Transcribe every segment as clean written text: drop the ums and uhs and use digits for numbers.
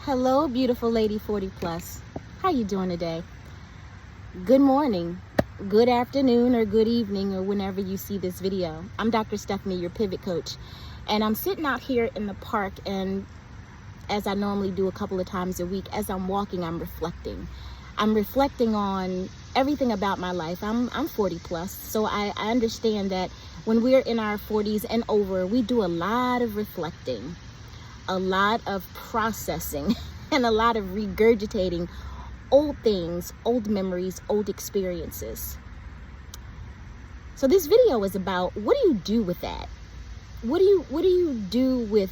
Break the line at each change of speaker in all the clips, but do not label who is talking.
Hello, beautiful lady 40 plus. How you doing today? Good morning, good afternoon, or good evening, or whenever you see this video. I'm Dr. Stephanie, your pivot coach, and I'm sitting out here in the park, and as I normally do a couple of times a week, as I'm walking, I'm reflecting. I'm reflecting on everything about my life. I'm 40 plus, so I understand that when we're in our 40s and over, we do a lot of reflecting, a lot of processing, and a lot of regurgitating old things, old memories, old experiences. So this video is about, what do you do with that? What do you do with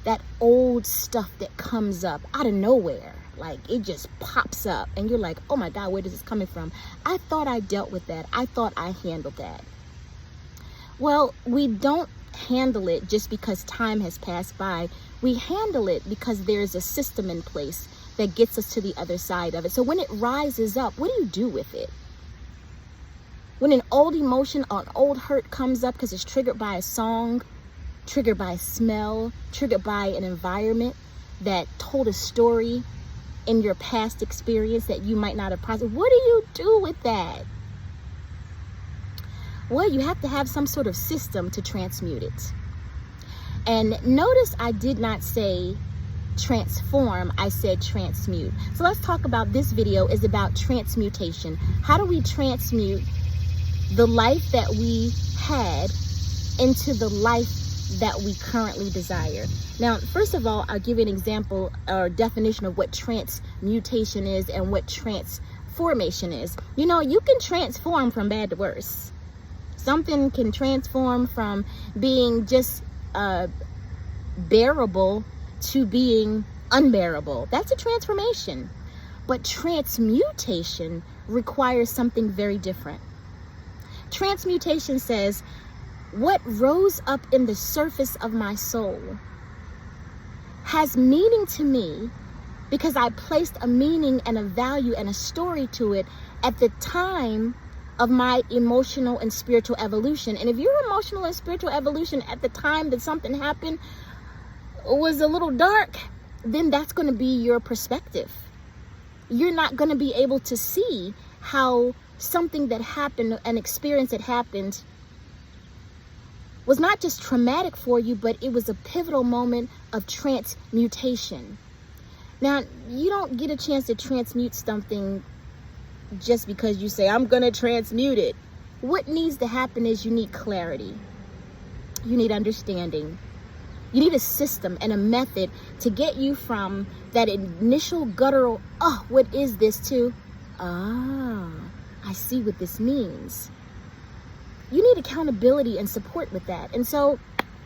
that old stuff that comes up out of nowhere? Like, it just pops up and you're like, oh my God, where is this coming from? I thought I dealt with that. I thought I handled that. Well, we don't handle it just because time has passed by. We handle it because there's a system in place that gets us to the other side of it. So when it rises up, what do you do with it? When an old emotion or an old hurt comes up because it's triggered by a song, triggered by a smell, triggered by an environment that told a story in your past experience that you might not have processed, what do you do with that? Well, you have to have some sort of system to transmute it. And notice I did not say transform, I said transmute. So let's talk about, this video is about transmutation. How do we transmute the life that we had into the life that we currently desire? Now, first of all, I'll give you an example or definition of what transmutation is and what transformation is. You know, you can transform from bad to worse. Something can transform from being just bearable to being unbearable. That's a transformation. But transmutation requires something very different. Transmutation says, what rose up in the surface of my soul has meaning to me because I placed a meaning and a value and a story to it at the time of my emotional and spiritual evolution. And if your emotional and spiritual evolution at the time that something happened was a little dark, then that's going to be your perspective. You're not going to be able to see how something that happened, an experience that happened, was not just traumatic for you, but it was a pivotal moment of transmutation. Now, you don't get a chance to transmute something just because you say, I'm going to transmute it. What needs to happen is you need clarity. You need understanding. You need a system and a method to get you from that initial guttural, oh, what is this, to, I see what this means. You need accountability and support with that. And so,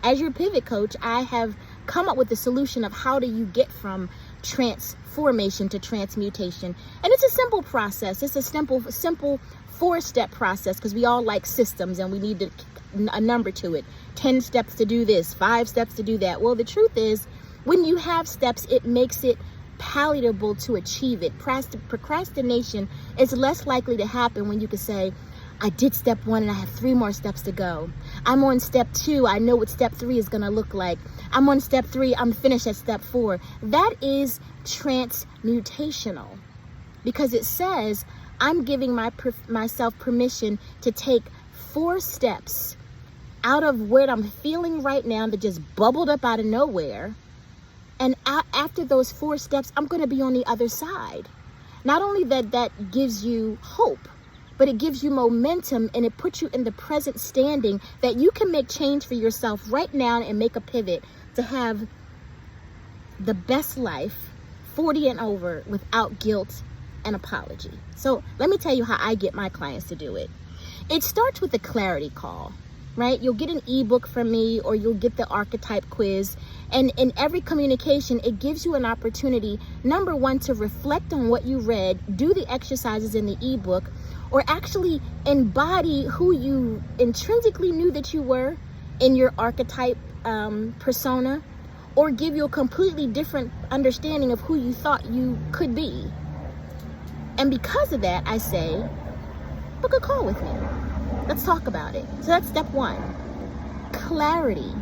as your pivot coach, I have come up with the solution of how do you get from transformation to transmutation. And it's a simple process. It's a simple 4-step process, because we all like systems and we need a number to it. 10 steps to do this, 5 steps to do that. Well, the truth is, when you have steps, it makes it palatable to achieve it. Procrastination is less likely to happen when you can say, I did step 1 and I have 3 more steps to go. I'm on step 2. I know what step 3 is going to look like. I'm on step 3. I'm finished at step 4. That is transmutational, because it says I'm giving myself permission to take 4 steps out of what I'm feeling right now that just bubbled up out of nowhere. And after those 4 steps, I'm going to be on the other side. Not only that gives you hope, but it gives you momentum, and it puts you in the present standing that you can make change for yourself right now and make a pivot to have the best life, 40 and over, without guilt and apology. So let me tell you how I get my clients to do it. It starts with a clarity call, right? You'll get an ebook from me, or you'll get the archetype quiz. And in every communication, it gives you an opportunity, number 1, to reflect on what you read, do the exercises in the ebook, or actually embody who you intrinsically knew that you were in your archetype persona, or give you a completely different understanding of who you thought you could be. And because of that, I say, book a call with me. Let's talk about it. So that's step 1. Clarity.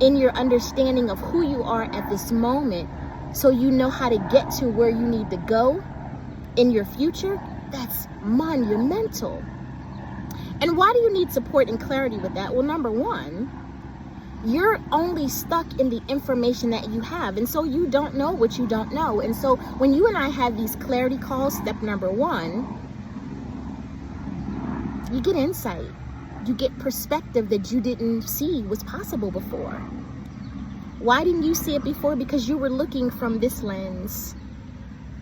in your understanding of who you are at this moment, so you know how to get to where you need to go in your future, that's monumental. And why do you need support and clarity with that? Well, number one, you're only stuck in the information that you have. And so you don't know what you don't know. And so when you and I have these clarity calls, step number one, you get insight. You get perspective that you didn't see was possible before. Why didn't you see it before? Because you were looking from this lens.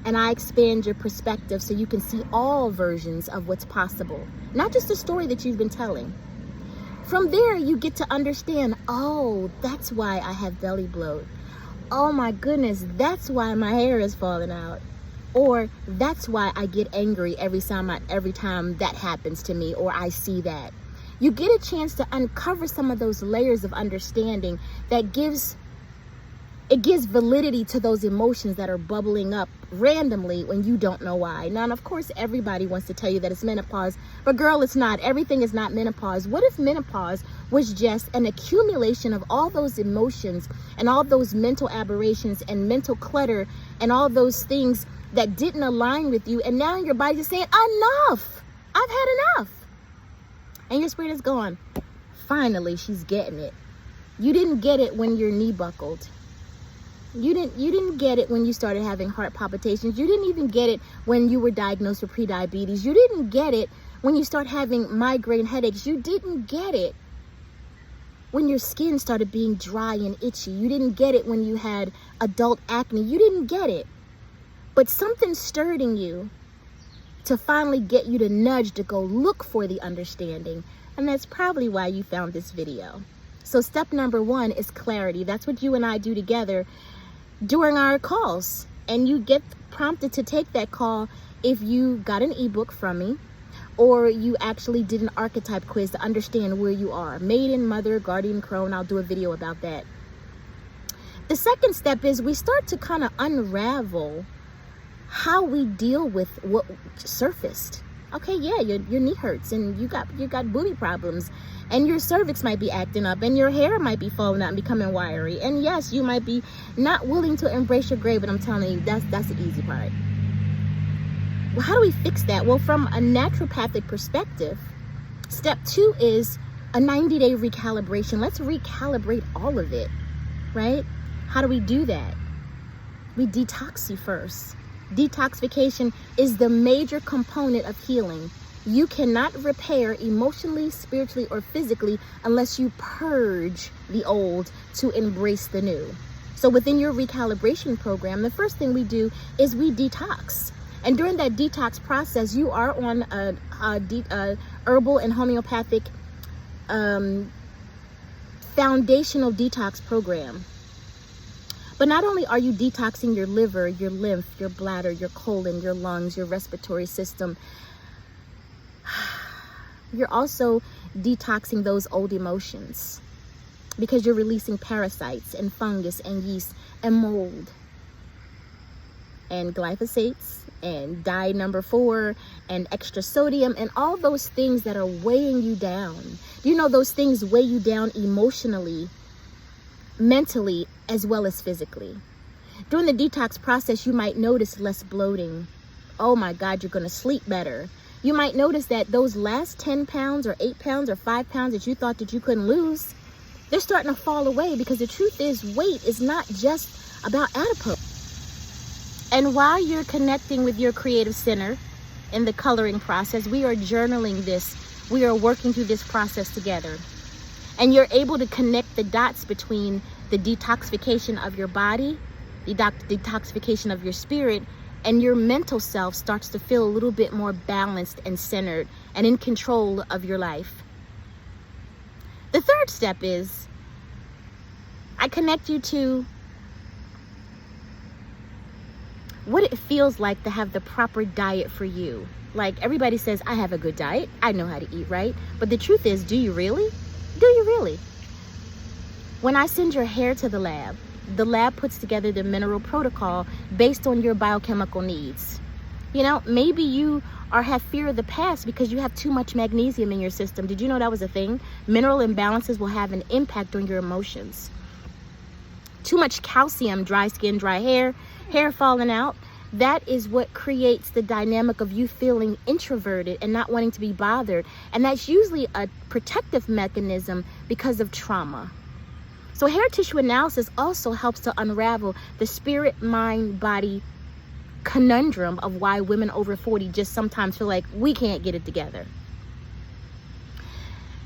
And I expand your perspective so you can see all versions of what's possible. Not just the story that you've been telling. From there, you get to understand, oh, that's why I have belly bloat. Oh my goodness, that's why my hair is falling out. Or that's why I get angry every time that happens to me, or I see that. You get a chance to uncover some of those layers of understanding that gives validity to those emotions that are bubbling up randomly when you don't know why. Now, of course, everybody wants to tell you that it's menopause, but girl, it's not. Everything is not menopause. What if menopause was just an accumulation of all those emotions and all those mental aberrations and mental clutter and all those things that didn't align with you, and now your body's saying, enough, I've had enough. And your spirit is going, finally, she's getting it. You didn't get it when your knee buckled. You didn't get it when you started having heart palpitations. You didn't even get it when you were diagnosed with prediabetes. You didn't get it when you start having migraine headaches. You didn't get it when your skin started being dry and itchy. You didn't get it when you had adult acne. You didn't get it. But something stirred in you to finally get you to nudge to go look for the understanding. And that's probably why you found this video. So step number one is clarity. That's what you and I do together during our calls. And you get prompted to take that call if you got an ebook from me, or you actually did an archetype quiz to understand where you are. Maiden, mother, guardian, crone. I'll do a video about that. The second step is we start to kind of unravel how we deal with what surfaced. Okay, yeah, your knee hurts and you got booty problems, and your cervix might be acting up, and your hair might be falling out and becoming wiry, and yes, you might be not willing to embrace your gray, but I'm telling you, that's the easy part. Well, how do we fix that? Well, from a naturopathic perspective, step two is a 90-day recalibration. Let's recalibrate all of it, right? How do we do that? We detox you first. Detoxification is the major component of healing. You cannot repair emotionally, spiritually, or physically unless you purge the old to embrace the new. So within your recalibration program, the first thing we do is we detox. And during that detox process, you are on a herbal and homeopathic foundational detox program. But not only are you detoxing your liver, your lymph, your bladder, your colon, your lungs, your respiratory system, you're also detoxing those old emotions, because you're releasing parasites and fungus and yeast and mold and glyphosates and dye number 4 and extra sodium and all those things that are weighing you down. Do you know those things weigh you down emotionally, mentally, as well as physically? During the detox process, you might notice less bloating. Oh my God, you're going to sleep better. You might notice that those last 10 pounds or 8 pounds or 5 pounds that you thought that you couldn't lose, they're starting to fall away, because the truth is weight is not just about adipose. And while you're connecting with your creative center in the coloring process, we are journaling this. We are working through this process together. And you're able to connect the dots between the detoxification of your body, the detoxification of your spirit, and your mental self starts to feel a little bit more balanced and centered and in control of your life. The third step is I connect you to what it feels like to have the proper diet for you. Like, everybody says, I have a good diet. I know how to eat right. But the truth is, do you really? Do you really? When I send your hair to the lab puts together the mineral protocol based on your biochemical needs. You know, maybe you have fear of the past because you have too much magnesium in your system. Did you know that was a thing? Mineral imbalances will have an impact on your emotions. Too much calcium, dry skin, dry hair, hair falling out. That is what creates the dynamic of you feeling introverted and not wanting to be bothered. And that's usually a protective mechanism because of trauma. So hair tissue analysis also helps to unravel the spirit, mind, body conundrum of why women over 40 just sometimes feel like we can't get it together.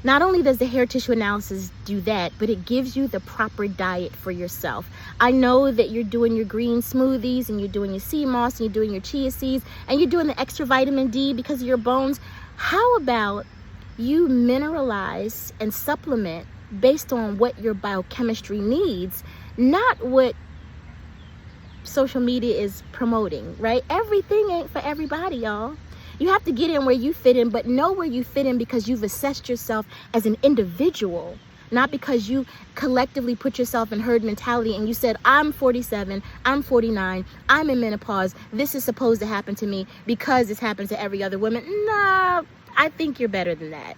Not only does the hair tissue analysis do that, but it gives you the proper diet for yourself. I know that you're doing your green smoothies and you're doing your sea moss and you're doing your chia seeds and you're doing the extra vitamin D because of your bones. How about you mineralize and supplement based on what your biochemistry needs, not what social media is promoting, right? Everything ain't for everybody, y'all. You have to get in where you fit in, but know where you fit in because you've assessed yourself as an individual, not because you collectively put yourself in herd mentality and you said, I'm 47, I'm 49, I'm in menopause, this is supposed to happen to me because this happens to every other woman. Nah, I think you're better than that.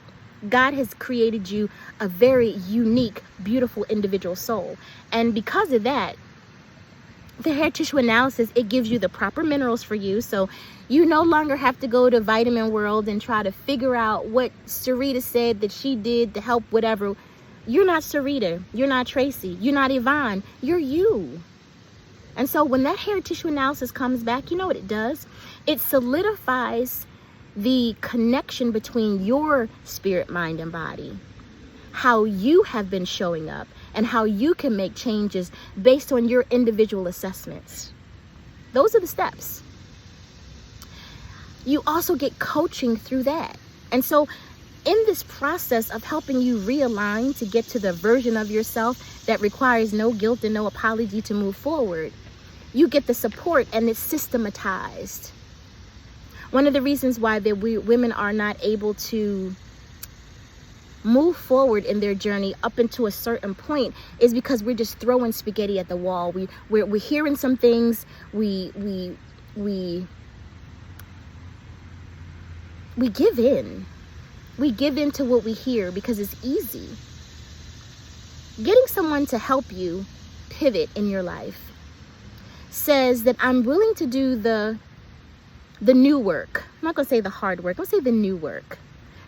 God has created you a very unique, beautiful individual soul. And because of that, the hair tissue analysis, it gives you the proper minerals for you. So you no longer have to go to Vitamin World and try to figure out what Sarita said that she did to help whatever. You're not Sarita. You're not Tracy. You're not Yvonne. You're you. And so when that hair tissue analysis comes back, you know what it does? It solidifies the connection between your spirit, mind, and body. How you have been showing up and how you can make changes based on your individual assessments. Those are the steps. You also get coaching through that. And so in this process of helping you realign to get to the version of yourself that requires no guilt and no apology to move forward, you get the support and it's systematized. One of the reasons why women are not able to move forward in their journey up into a certain point is because we're just throwing spaghetti at the wall. We're hearing some things, we give in. We give in to what we hear because it's easy. Getting someone to help you pivot in your life says that I'm willing to do the new work. I'm not going to say the hard work. I'm going to say the new work.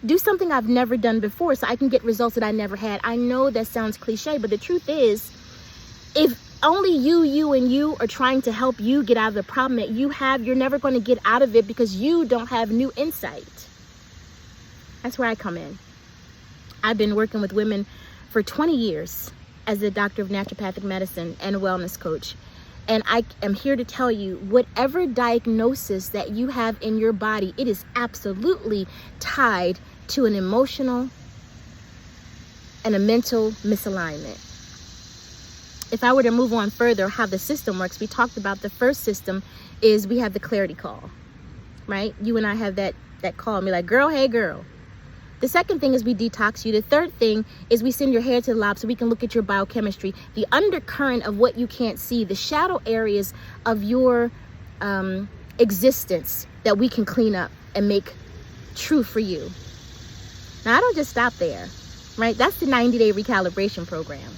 Do something I've never done before so I can get results that I never had. I know that sounds cliche, but the truth is, if only you and you are trying to help you get out of the problem that you have, you're never going to get out of it because you don't have new insight. That's where I come in. I've been working with women for 20 years as a doctor of naturopathic medicine and a wellness coach. And I am here to tell you, whatever diagnosis that you have in your body, it is absolutely tied to an emotional and a mental misalignment. If I were to move on further, how the system works, we talked about the first system is we have the clarity call, right? You and I have that call and be like, girl, hey girl. The second thing is we detox you. The third thing is we send your hair to the lab so we can look at your biochemistry, the undercurrent of what you can't see, the shadow areas of your existence that we can clean up and make true for you. Now, I don't just stop there, right? That's the 90-day recalibration program.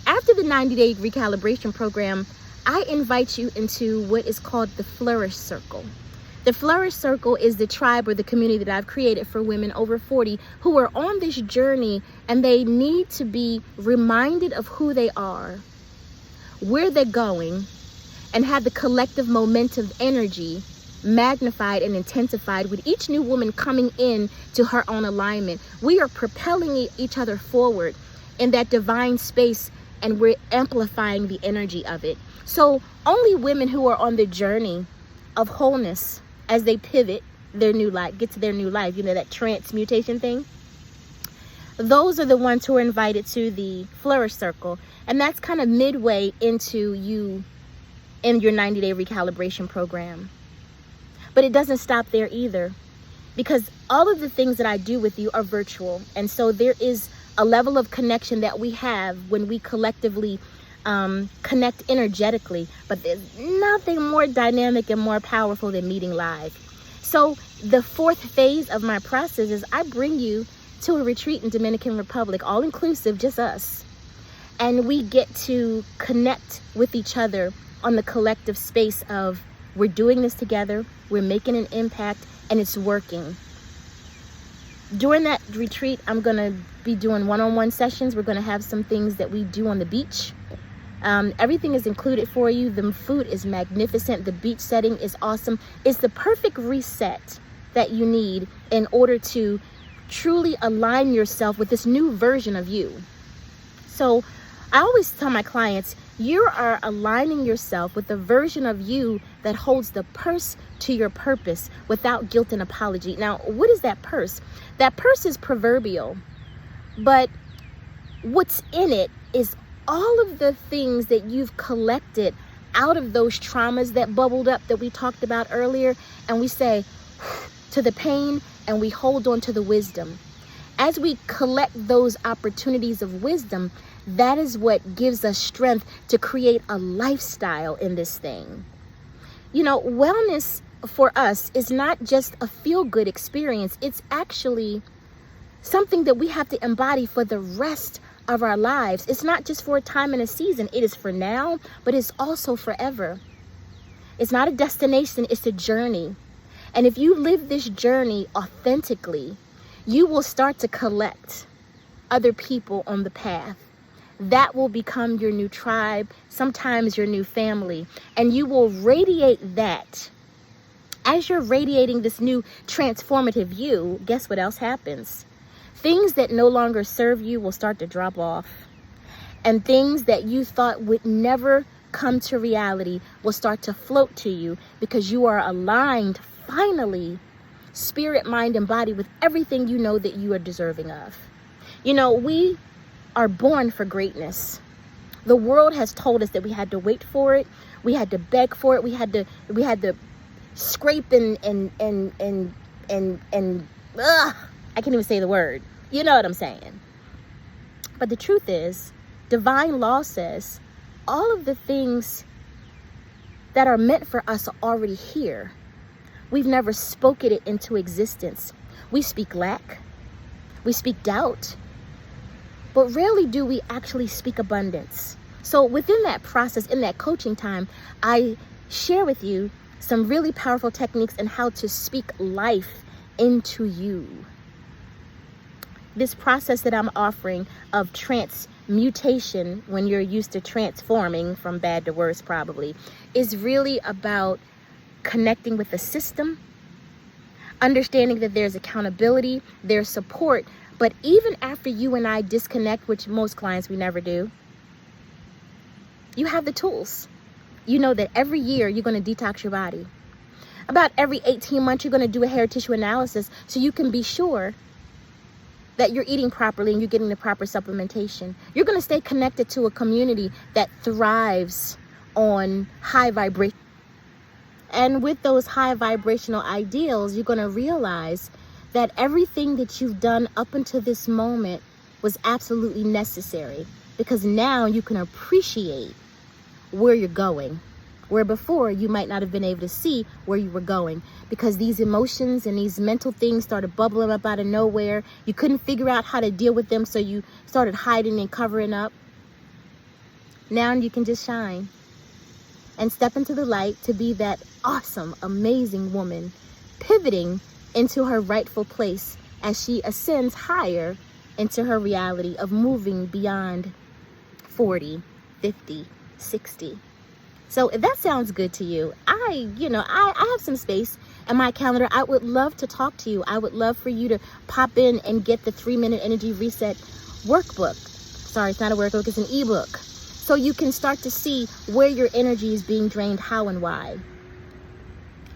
After the 90-day recalibration program, I invite you into what is called the Flourish Circle. The Flourish Circle is the tribe or the community that I've created for women over 40 who are on this journey and they need to be reminded of who they are, where they're going, and have the collective momentum energy magnified and intensified with each new woman coming in to her own alignment. We are propelling each other forward in that divine space and we're amplifying the energy of it. So only women who are on the journey of wholeness as they pivot their new life, get to their new life, you know, that transmutation thing. Those are the ones who are invited to the Flourish Circle. And that's kind of midway into you in your 90-day recalibration program. But it doesn't stop there either, because all of the things that I do with you are virtual. And so there is a level of connection that we have when we collectively connect energetically, but there's nothing more dynamic and more powerful than meeting live. So the fourth phase of my process is I bring you to a retreat in Dominican Republic, all inclusive, just us. And we get to connect with each other on the collective space of we're doing this together, we're making an impact, and it's working. During that retreat, I'm going to be doing one-on-one sessions. We're going to have some things that we do on the beach. Everything is included for you. The food is magnificent. The beach setting is awesome. It's the perfect reset that you need in order to truly align yourself with this new version of you. So I always tell my clients, you are aligning yourself with the version of you that holds the purse to your purpose without guilt and apology. Now, what is that purse? That purse is proverbial, but what's in it is all of the things that you've collected out of those traumas that bubbled up that we talked about earlier, and we say to the pain and we hold on to the wisdom. As we collect those opportunities of wisdom, that is what gives us strength to create a lifestyle in this thing. You know, wellness for us is not just a feel-good experience. It's actually something that we have to embody for the rest of our lives. It's not just for a time and a season. It is for now, but it's also forever. It's not a destination, it's a journey. And if you live this journey authentically, you will start to collect other people on the path. That will become your new tribe, sometimes your new family, and you will radiate that. As you're radiating this new transformative you, guess what else happens? Things that no longer serve you will start to drop off. And things that you thought would never come to reality will start to float to you because you are aligned, finally, spirit, mind, and body with everything you know that you are deserving of. You know, we are born for greatness. The world has told us that we had to wait for it. We had to beg for it. We had to scrape and I can't even say the word. You know what I'm saying. But the truth is, divine law says all of the things that are meant for us are already here. We've never spoken it into existence. We speak lack. We speak doubt. But rarely do we actually speak abundance. So within that process, in that coaching time, I share with you some really powerful techniques on how to speak life into you. This process that I'm offering of transmutation, when you're used to transforming from bad to worse probably, is really about connecting with the system, understanding that there's accountability, there's support, but even after you and I disconnect, which most clients we never do, you have the tools. You know that every year you're going to detox your body. About every 18 months, you're going to do a hair tissue analysis so you can be sure that you're eating properly and you're getting the proper supplementation. You're going to stay connected to a community that thrives on high vibration. And with those high vibrational ideals, you're going to realize that everything that you've done up until this moment was absolutely necessary, because now you can appreciate where you're going, where before you might not have been able to see where you were going because these emotions and these mental things started bubbling up out of nowhere. You couldn't figure out how to deal with them, so you started hiding and covering up. Now you can just shine and step into the light to be that awesome, amazing woman, pivoting into her rightful place as she ascends higher into her reality of moving beyond 40, 50, 60. So if that sounds good to you, I have some space in my calendar. I would love to talk to you. I would love for you to pop in and get the 3-minute energy reset workbook. Sorry, it's not a workbook, it's an ebook. So you can start to see where your energy is being drained, how and why.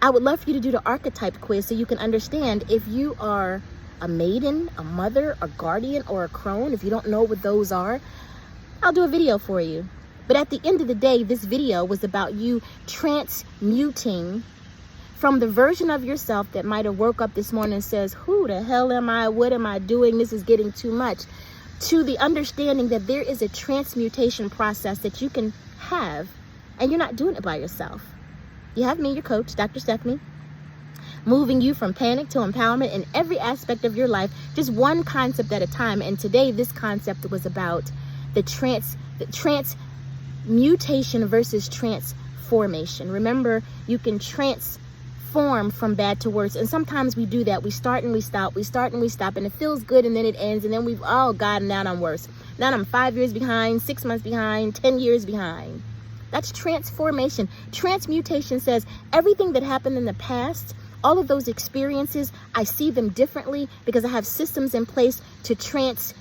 I would love for you to do the archetype quiz so you can understand if you are a maiden, a mother, a guardian, or a crone. If you don't know what those are, I'll do a video for you. But at the end of the day, this video was about you transmuting from the version of yourself that might have woke up this morning and says, who the hell am I? What am I doing? This is getting too much. To the understanding that there is a transmutation process that you can have, and you're not doing it by yourself. You have me, your coach, Dr. Stephanie, moving you from panic to empowerment in every aspect of your life, just one concept at a time. And today, this concept was about the transmutation versus transformation. Remember, you can transform from bad to worse, and sometimes we do that. We start and we stop, we start and we stop, and it feels good, and then it ends, and then we've, oh God, now I'm worse. Now I'm 5 years behind, 6 months behind, 10 years behind. That's transformation. Transmutation says everything that happened in the past, all of those experiences, I see them differently because I have systems in place to transform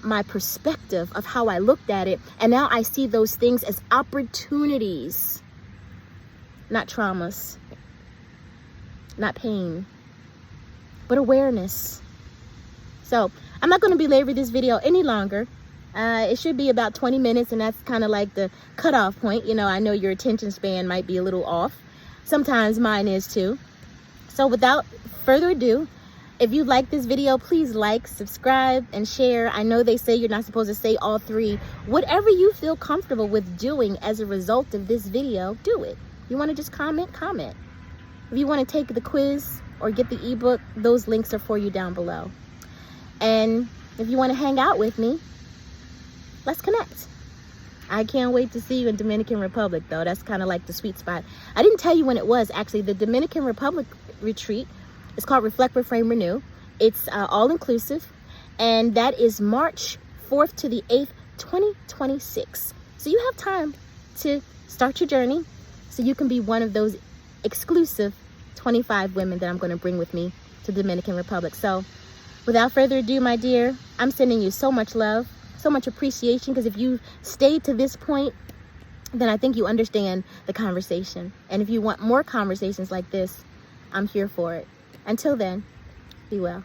my perspective of how I looked at it. And now I see those things as opportunities, not traumas, not pain, but awareness. So I'm not going to belabor this video any longer. It should be about 20 minutes, and that's kind of like the cutoff point. You know, I know your attention span might be a little off. Sometimes mine is too. So without further ado, if you like this video, please like, subscribe, and share. I know they say you're not supposed to say all three. Whatever you feel comfortable with doing as a result of this video, do it. You want to just comment? Comment. If you want to take the quiz or get the ebook, those links are for you down below. And if you want to hang out with me, let's connect. I can't wait to see you in Dominican Republic, though. That's kind of like the sweet spot. I didn't tell you when it was. Actually, the Dominican Republic retreat is called Reflect, Reframe, Renew. It's all-inclusive, and that is March 4th to the 8th, 2026. So you have time to start your journey so you can be one of those exclusive 25 women that I'm going to bring with me to Dominican Republic. So without further ado, my dear, I'm sending you so much love, so much appreciation, because if you stayed to this point, then I think you understand the conversation. And if you want more conversations like this, I'm here for it. Until then, be well.